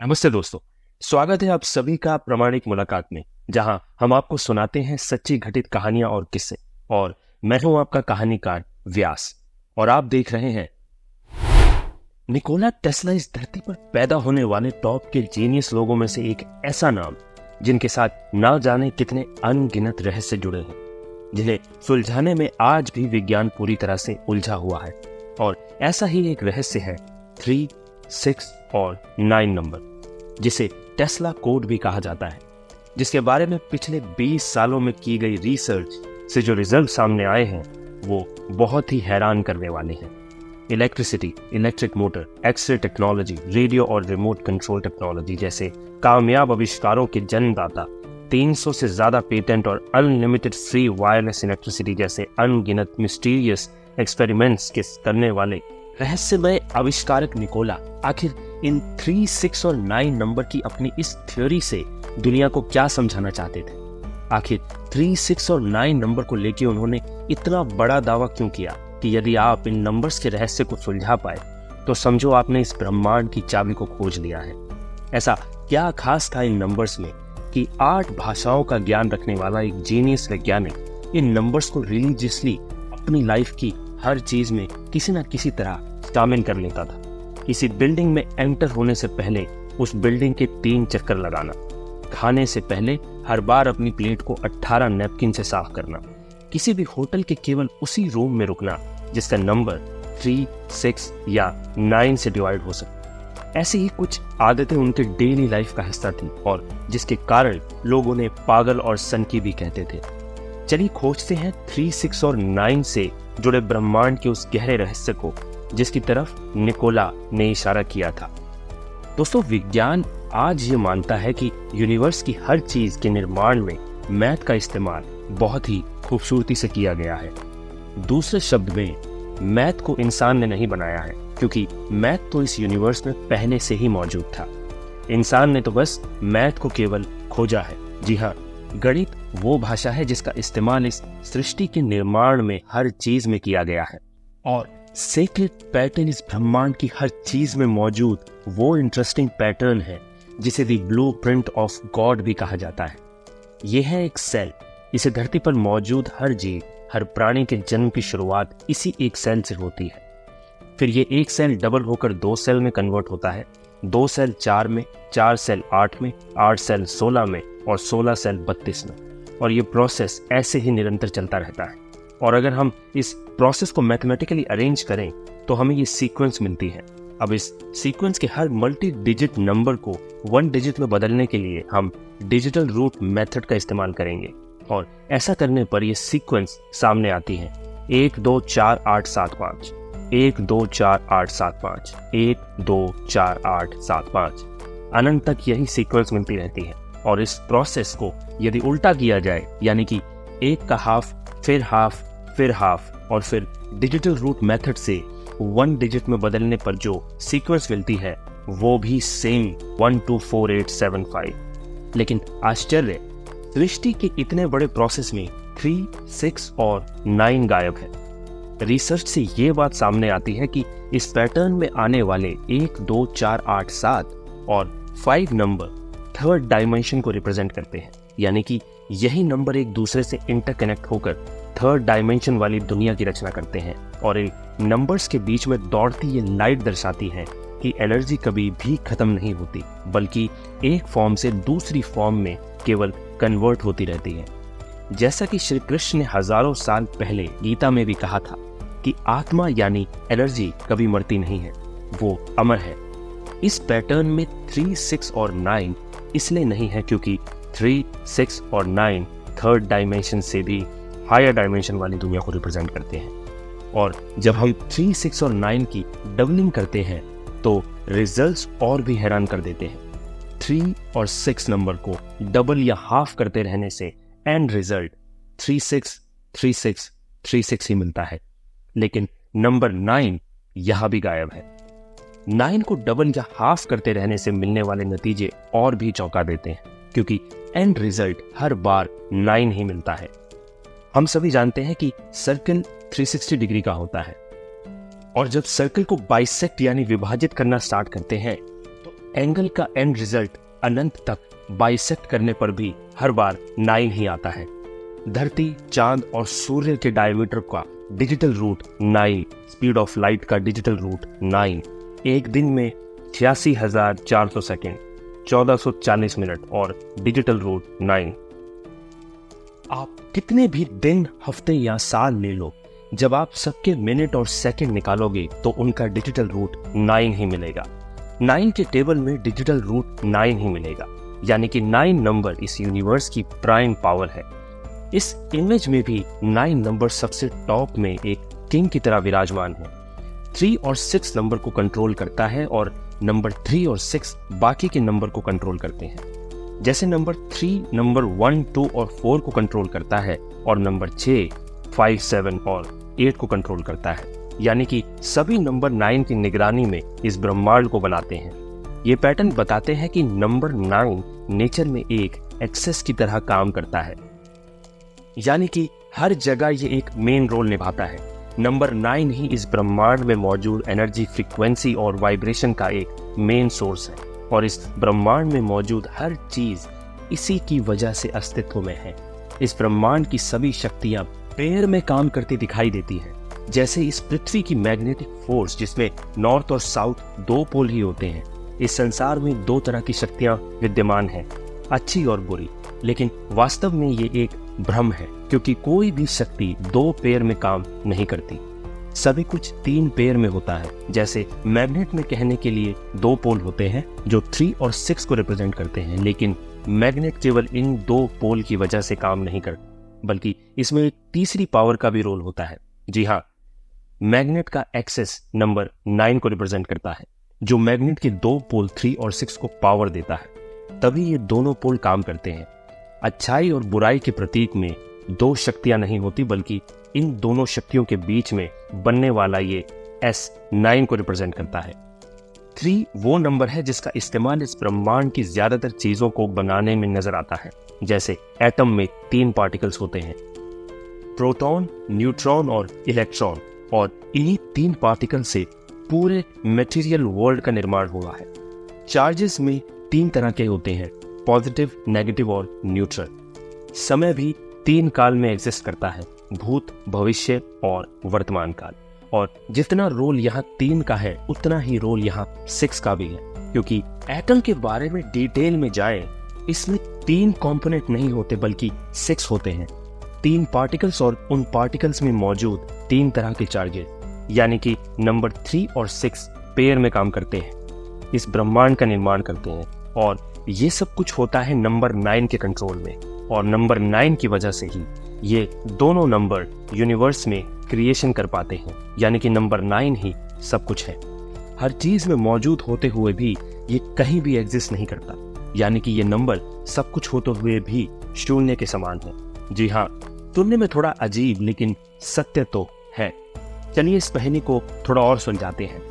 नमस्ते दोस्तों, स्वागत है आप सभी का प्रामाणिक मुलाकात में, जहां हम आपको सुनाते हैं सच्ची घटित कहानियां और किस्से। और मैं हूं आपका कहानीकार व्यास, और आप देख रहे हैं निकोला टेस्ला। इस धरती पर पैदा होने वाले टॉप के जीनियस लोगों में से एक ऐसा नाम जिनके साथ ना जाने कितने अनगिनत रहस्य जुड़े हैं, जिन्हें सुलझाने में आज भी विज्ञान पूरी तरह से उलझा हुआ है। और ऐसा ही एक रहस्य है 3, 6 और 9 नंबर, जिसे टेस्ला कोड भी कहा जाता है, जिसके बारे में पिछले 20 सालों में की गई रिसर्च से जो रिजल्ट सामने आए हैं वो बहुत ही हैरान करने वाले हैं। Electricity, electric motor, x-ray technology, radio और रिमोट कंट्रोल टेक्नोलॉजी जैसे कामयाब आविष्कारों के जन्मदाता, 300 से ज्यादा पेटेंट और अनलिमिटेड फ्री वायरलेस इलेक्ट्रिसिटी जैसे अनगिनत मिस्टीरियस एक्सपेरिमेंट्स के करने वाले रहस्यमय आविष्कारक निकोला आखिर इन 3, 6 और 9 नंबर की अपनी इस थ्योरी से दुनिया को क्या समझाना चाहते थे। आखिर 3, 6 और 9 नंबर को लेकर उन्होंने इतना बड़ा दावा क्यों किया कि यदि आप इन नंबर्स के रहस्य को सुलझा पाए तो समझो आपने इस ब्रह्मांड की चाबी को खोज लिया है। ऐसा क्या खास था इन नंबर्स में कि 8 भाषाओं का ज्ञान रखने वाला एक जीनियस वैज्ञानिक इन नंबर्स को रिलीजियसली अपनी लाइफ की हर चीज में किसी न किसी तरह शामिल कर लेता था। किसी बिल्डिंग में एंटर होने से पहले उस बिल्डिंग के 3 चक्कर लगाना, खाने से पहले हर बार अपनी प्लेट को 18 नैपकिन से साफ करना, किसी भी होटल के केवल उसी रूम में रुकना जिसका नंबर 3, 6 या 9 से डिवाइड हो सके। ऐसी ही कुछ आदतें उनके डेली लाइफ का हिस्सा थी और जिसके कारण लोग उन्हें पागल और सनकी भी कहते थे। चलिए खोजते हैं 3, 6 और 9 से जुड़े ब्रह्मांड के उस गहरे रहस्य को जिसकी तरफ निकोला ने इशारा किया था। दोस्तों, विज्ञान आज ये मानता है कि यूनिवर्स की हर चीज के निर्माण में मैथ का इस्तेमाल बहुत ही खूबसूरती से किया गया है। दूसरे शब्द में, मैथ को इंसान ने नहीं बनाया है, क्योंकि मैथ तो इस यूनिवर्स में पहले से ही मौजूद था। इंसान ने तो बस मैथ को केवल खोजा है। जी हाँ, गणित वो भाषा है जिसका इस्तेमाल इस सृष्टि के निर्माण में हर चीज में किया गया है। और सेक्रेट पैटर्न इस ब्रह्मांड की हर चीज में मौजूद वो इंटरेस्टिंग पैटर्न है जिसे द ब्लूप्रिंट ऑफ गॉड भी कहा जाता है। यह है एक सेल। इसे धरती पर मौजूद हर जीव, हर प्राणी के जन्म की शुरुआत इसी एक सेल से होती है। फिर ये एक सेल डबल होकर 2 सेल में कन्वर्ट होता है, 2 सेल 4 में, 4 सेल 8 में, 8 सेल 16 में और 16 सेल 32 में। और ये प्रोसेस ऐसे ही निरंतर चलता रहता है। और अगर हम इस प्रोसेस को मैथमेटिकली अरेंज करें तो हमें ये सीक्वेंस मिलती है। अब इस सीक्वेंस के हर मल्टी डिजिट नंबर को 1 डिजिट में बदलने के लिए हम डिजिटल रूट मेथड का इस्तेमाल करेंगे। और ऐसा करने पर ये सीक्वेंस सामने आती है 1 2 4 8 7 5, 1 2 4 8 7 5, 1 2 4 8 7 5। अनंत तक यही सीक्वेंस मिलती रहती है। और इस प्रोसेस को यदि उल्टा किया जाए, यानी कि 1 का हाफ, फिर हाफ और फिर डिजिटल रूट मेथड से 1 डिजिट में बदलने पर जो सीक्वेंस मिलती है वो भी सेम 1 2 4 8 7 5। लेकिन आश्चर्य, सृष्टि के इतने बड़े प्रोसेस में 3, 6 और 9 गायब है। रिसर्च से ये बात सामने आती है कि इस पैटर्न में आने वाले 1 2 4 8 7 और 5 नंबर 3rd डायमेंशन को रिप्रेजेंट करते हैं। यानी कि यही नंबर एक दूसरे से इंटरकनेक्ट होकर 3rd डायमेंशन वाली दुनिया की रचना करते हैं। और इन नंबर्स के बीच में दौड़ती ये लाइट दर्शाती है कि एनर्जी कभी भी खत्म नहीं होती, बल्कि एक फॉर्म से दूसरी फॉर्म में केवल कन्वर्ट होती रहती है। जैसा कि श्री कृष्ण ने हजारों साल पहले गीता में भी कहा था कि आत्मा यानी एनर्जी कभी मरती नहीं है, वो अमर है। इस पैटर्न में 3, 6 और 9 इसलिए नहीं है क्योंकि 3, 6 और 9 3rd डायमेंशन से भी हायर डायमेंशन वाली दुनिया को रिप्रेजेंट करते हैं। और जब हम 3, 6 और 9 की डबलिंग करते हैं तो रिजल्ट्स और भी हैरान कर देते हैं। 3 और 6 नंबर को डबल या हाफ करते रहने से एंड रिजल्ट 3 6 3 6 3 6 ही मिलता है। लेकिन नंबर 9 यहां भी गायब है। 9 को डबल या हाफ करते रहने से मिलने वाले नतीजे और भी चौंका देते हैं, क्योंकि एंड रिजल्ट हर बार 9 ही मिलता है। हम सभी जानते हैं कि सर्कल 360 डिग्री का होता है, और जब सर्कल को बाइसेक्ट यानी विभाजित करना स्टार्ट करते हैं तो एंगल का एंड रिजल्ट अनंत तक बाइसेक्ट करने पर भी हर बार 9 ही आता है। धरती, चांद और सूर्य के डायमीटर का digital root 9, speed of light का डिजिटल रूट 9, एक दिन में 86,400 सेकेंड, 1440 मिनट और डिजिटल रूट 9। आप कितने भी दिन, हफ्ते या साल ले लो, जब आप सबके मिनट और सेकंड निकालोगे तो उनका डिजिटल रूट 9 ही मिलेगा। 9 के टेबल में डिजिटल रूट 9 ही मिलेगा, यानी कि 9 नंबर इस यूनिवर्स की प्राइम पावर है। इस इमेज में भी 9 नंबर सबसे टॉप में एक किंग की तरह विराजमान है। 3 और 6 नंबर को कंट्रोल करता है और नंबर 3 और 6 बाकी के नंबर को कंट्रोल करते हैं। जैसे नंबर 3 नंबर 1, 2 और 4 को कंट्रोल करता है और नंबर 6, 5, 7 और 8 को कंट्रोल करता है, यानी कि सभी नंबर 9 की निगरानी में इस ब्रह्मांड को बनाते हैं। ये पैटर्न बताते हैं कि नंबर 9 नेचर में एक एक्सेस की तरह काम करता है, यानी कि हर जगह ये एक मेन रोल निभाता है। नंबर 9 ही इस ब्रह्मांड में मौजूद एनर्जी, फ्रीक्वेंसी और वाइब्रेशन का एक मेन सोर्स है और इस ब्रह्मांड में मौजूद हर चीज इसी की वजह से अस्तित्व में है। इस ब्रह्मांड की सभी शक्तियां पेयर में काम करती दिखाई देती हैं। जैसे इस पृथ्वी की मैग्नेटिक फोर्स, जिसमें नॉर्थ और साउथ 2 पोल ही होते हैं। इस संसार में 2 तरह की शक्तियां विद्यमान हैं, अच्छी और बुरी, लेकिन वास्तव में ये एक भ्रम है, क्योंकि कोई भी शक्ति 2 पेयर में काम नहीं करती। सभी कुछ 3 पेयर में होता है। जैसे मैग्नेट में कहने के लिए 2 पोल होते हैं जो 3 और 6 को रिप्रेजेंट करते हैं, लेकिन मैग्नेट केवल इन 2 पोल की वजह से काम नहीं करता, बल्कि इसमें एक तीसरी पावर का भी रोल होता है। जी हाँ, मैग्नेट का एक्सेस नंबर 9 को रिप्रेजेंट करता है, जो मैग्नेट के 2 पोल 3 और 6 को पावर देता है। तभी ये दोनों पोल काम करते हैं। अच्छाई और बुराई के प्रतीक में 2 शक्तियां नहीं होती, बल्कि इन दोनों शक्तियों के बीच में बनने वाला ये S9 को रिप्रेजेंट करता है। 3 वो नंबर है जिसका इस्तेमाल इस ब्रह्मांड की ज्यादातर चीजों को बनाने में नजर आता है। जैसे एटम में 3 पार्टिकल्स होते हैं, प्रोटॉन, न्यूट्रॉन और इलेक्ट्रॉन, और इन्हीं 3 पार्टिकल से पूरे मटेरियल वर्ल्ड का निर्माण हुआ है। चार्जेस में 3 तरह के होते हैं, पॉजिटिव, नेगेटिव और न्यूट्रल। समय भी 3 काल में एग्जिस्ट करता है, भूत, भविष्य और वर्तमान काल। और जितना रोल यहाँ 3 का है, उतना ही रोल यहाँ 6 का भी है। क्योंकि एटम के बारे में डिटेल में जाए, इसमें 3 कंपोनेंट नहीं होते बल्कि 6 होते हैं। 3 पार्टिकल्स और उन पार्टिकल्स में मौजूद 3 तरह के चार्जेस, यानी कि नंबर 3 और 6 पेयर में काम करते हैं, इस ब्रह्मांड का निर्माण करते हैं। और ये सब कुछ होता है नंबर 9 के कंट्रोल में, और नंबर 9 की वजह से ही ये दोनों नंबर यूनिवर्स में क्रिएशन कर पाते हैं, यानी कि नंबर 9 ही सब कुछ है। हर चीज में मौजूद होते हुए भी ये कहीं भी एग्जिस्ट नहीं करता, यानी कि ये नंबर सब कुछ होते हुए भी शून्य के समान है। जी हाँ, सुनने में थोड़ा अजीब लेकिन सत्य तो है। चलिए इस पहेली को थोड़ा और सुलझाते हैं।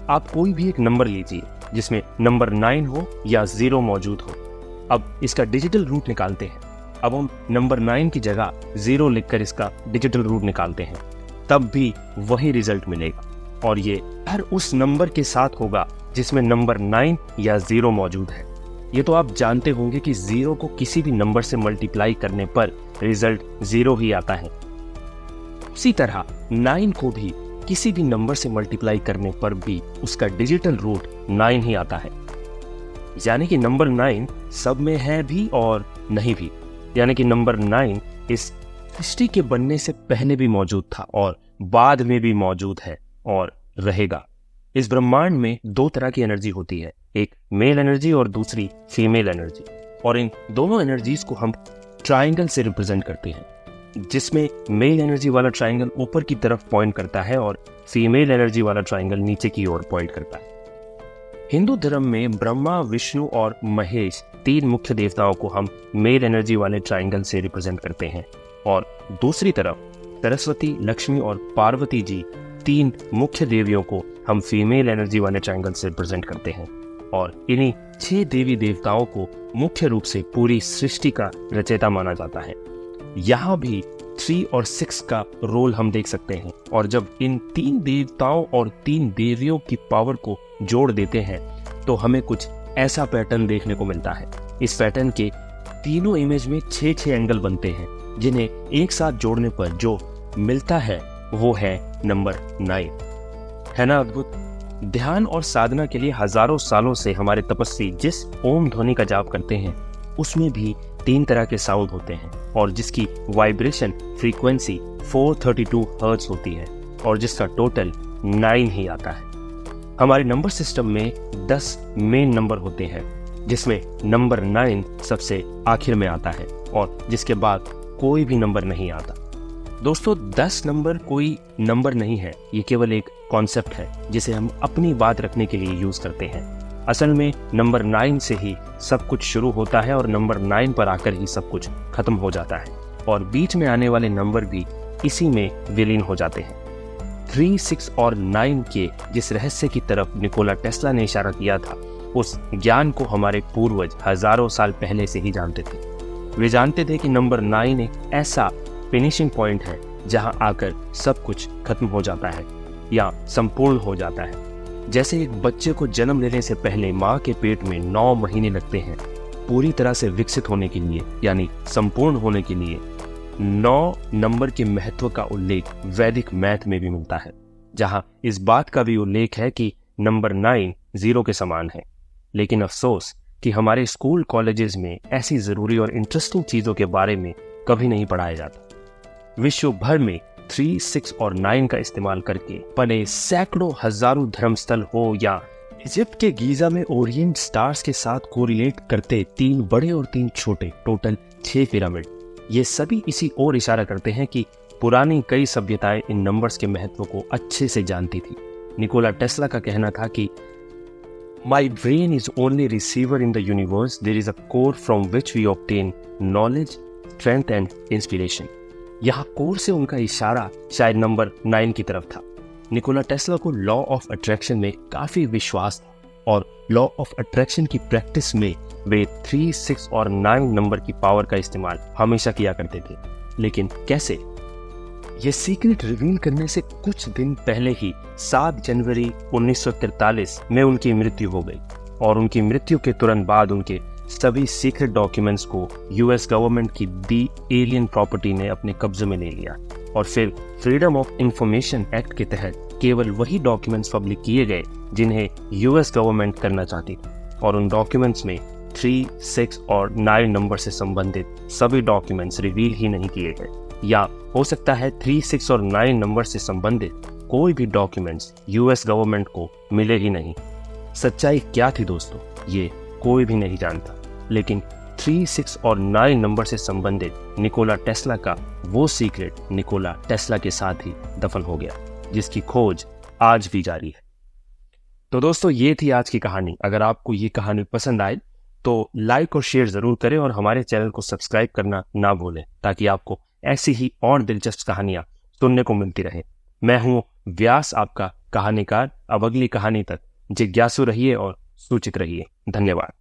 आप कोई भी एक नंबर लीजिए जिसमें नंबर 9 हो या 0 मौजूद हो। अब इसका डिजिटल रूट निकालते हैं। अब हम नंबर 9 की जगह 0 लिखकर इसका डिजिटल रूट निकालते हैं, तब भी वही रिजल्ट मिलेगा। और ये हर उस नंबर के साथ होगा जिसमें नंबर 9 या 0 मौजूद है। ये तो आप जानते होंगे कि 0 को किसी भी नंबर से मल्टीप्लाई करने पर रिजल्ट 0 ही आता है। उसी तरह 9 को भी किसी भी नंबर से मल्टीप्लाई करने पर भी उसका डिजिटल रूट 9 ही आता है। यानी कि नंबर 9 सब में है भी और नहीं भी। यानी कि नंबर 9 इस सृष्टि के बनने से पहले भी मौजूद था और बाद में भी मौजूद है और रहेगा। इस ब्रह्मांड में 2 तरह की एनर्जी होती है, एक मेल एनर्जी और दूसरी फीमेल एनर्जी। और इन दोनों एनर्जीज को हम ट्रायंगल से रिप्रेजेंट करते हैं, जिसमें मेल एनर्जी वाला ट्रायंगल ऊपर की तरफ पॉइंट करता है और फीमेल एनर्जी वाला ट्रायंगल नीचे की ओर पॉइंट करता है। हिंदू धर्म में ब्रह्मा, विष्णु और महेश 3 मुख्य देवताओं को हम मेल एनर्जी वाले ट्रायंगल से रिप्रेजेंट करते हैं, और दूसरी तरफ सरस्वती, लक्ष्मी और पार्वती जी 3 मुख्य देवियों को हम फीमेल एनर्जी वाले ट्रायंगल से रिप्रेजेंट करते हैं। और इन्हीं 6 देवी देवताओं को मुख्य रूप से पूरी सृष्टि का रचयिता माना जाता है। यहाँ भी 3 और 6 का रोल हम देख सकते हैं। और जब इन 3 देवताओं और 3 देवियों की पावर को जोड़ देते हैं तो हमें कुछ ऐसा पैटर्न देखने को मिलता है। इस पैटर्न के तीनों इमेज में 6 एंगल बनते हैं, जिन्हें एक साथ जोड़ने पर जो मिलता है वो है नंबर 9। है ना अद्भुत। ध्यान और साधना के लिए हजारों सालों से हमारे तपस्वी जिस ओम ध्वनि का जाप करते हैं उसमें भी 3 तरह के साउंड होते हैं और जिसकी वाइब्रेशन फ्रीक्वेंसी 432 हर्ट्ज होती है और जिसका टोटल 9 ही आता है। हमारे नंबर सिस्टम में 10 मेन नंबर होते हैं, जिसमें नंबर 9 सबसे आखिर में आता है और जिसके बाद कोई भी नंबर नहीं आता। दोस्तों 10 नंबर कोई नंबर नहीं है, ये केवल एक कॉन्सेप्ट है जिसे हम अपनी बात रखने के लिए यूज करते हैं। असल में नंबर 9 से ही सब कुछ शुरू होता है और नंबर 9 पर आकर ही सब कुछ खत्म हो जाता है और बीच में आने वाले नंबर भी इसी में विलीन हो जाते हैं। 3, 6 और 9 के जिस रहस्य की तरफ निकोला टेस्ला ने इशारा किया था, उस ज्ञान को हमारे पूर्वज हजारों साल पहले से ही जानते थे। वे जानते थे कि नंबर 9 एक ऐसा फिनिशिंग पॉइंट है जहां आकर सब कुछ खत्म हो जाता है या संपूर्ण हो जाता है। जैसे एक बच्चे को जन्म लेने से पहले माँ के पेट में 9 महीने लगते हैं पूरी तरह से विकसित होने के लिए, यानी संपूर्ण होने के लिए। 9 नंबर के महत्व का उल्लेख वैदिक मैथ में भी मिलता है, जहां इस बात का भी उल्लेख है कि नंबर 9 0 के समान है। लेकिन अफसोस कि हमारे स्कूल कॉलेजेस में ऐसी जरूरी और इंटरेस्टिंग चीजों के बारे में कभी नहीं पढ़ाया जाता। विश्व भर में 3, 6 और 9 का इस्तेमाल करके बने सैकड़ों हजारों धर्मस्थल हो या इजिप्ट के गीजा में ओरिएंट स्टार्स के साथ कोरिलेट करते 3 बड़े और 3 छोटे टोटल 6 पिरामिड, ये सभी इसी ओर इशारा करते हैं कि पुरानी कई सभ्यताएं इन नंबर्स के महत्व को अच्छे से जानती थी। निकोला टेस्ला का कहना था कि My brain is only receiver in the universe. There is a core from which we obtain knowledge, strength and inspiration. यहाँ कोर से उनका इशारा शायद नंबर 9 की तरफ था। निकोला टेस्ला को लॉ ऑफ अट्रैक्शन में काफी विश्वास था और लॉ ऑफ अट्रैक्शन की प्रैक्टिस में वे 3, 6 और 9 नंबर की पावर का इस्तेमाल हमेशा किया करते थे। लेकिन कैसे? ये सीक्रेट रिवील करने से कुछ दिन पहले ही 7 जनवरी 1943 में उनकी मृत्यु हो गई और उनकी मृत्यु के तुरंत बाद उनके सभी सीक्रेट डॉक्यूमेंट्स को यूएस गवर्नमेंट की दी एलियन प्रॉपर्टी ने अपने कब्जे में ले लिया और फिर फ्रीडम ऑफ इंफॉर्मेशन एक्ट के तहत केवल वही डॉक्यूमेंट्स पब्लिक किए गए जिन्हें यूएस गवर्नमेंट करना चाहती थी और उन डॉक्यूमेंट्स में 3, 6 और 9 नंबर से संबंधित सभी डॉक्यूमेंट्स रिवील ही नहीं किए गए, या हो सकता है 3, 6 और 9 नंबर से संबंधित कोई भी डॉक्यूमेंट्स यूएस गवर्नमेंट को मिले ही नहीं। सच्चाई क्या थी दोस्तों, ये कोई भी नहीं जानता, लेकिन 3, 6 और 9 नंबर से संबंधित निकोला टेस्ला का वो सीक्रेट निकोला टेस्ला के साथ ही दफन हो गया, जिसकी खोज आज भी जारी है। तो दोस्तों ये थी आज की कहानी। अगर आपको ये कहानी पसंद आए तो लाइक और शेयर जरूर करें और हमारे चैनल को सब्सक्राइब करना ना भूलें, ताकि आपको ऐसी ही और दिलचस्प कहानियां सुनने को मिलती रहे। मैं हूं व्यास, आपका कहानीकार। अब अगली कहानी तक जिज्ञासु रहिए और सूचित रहिए। धन्यवाद।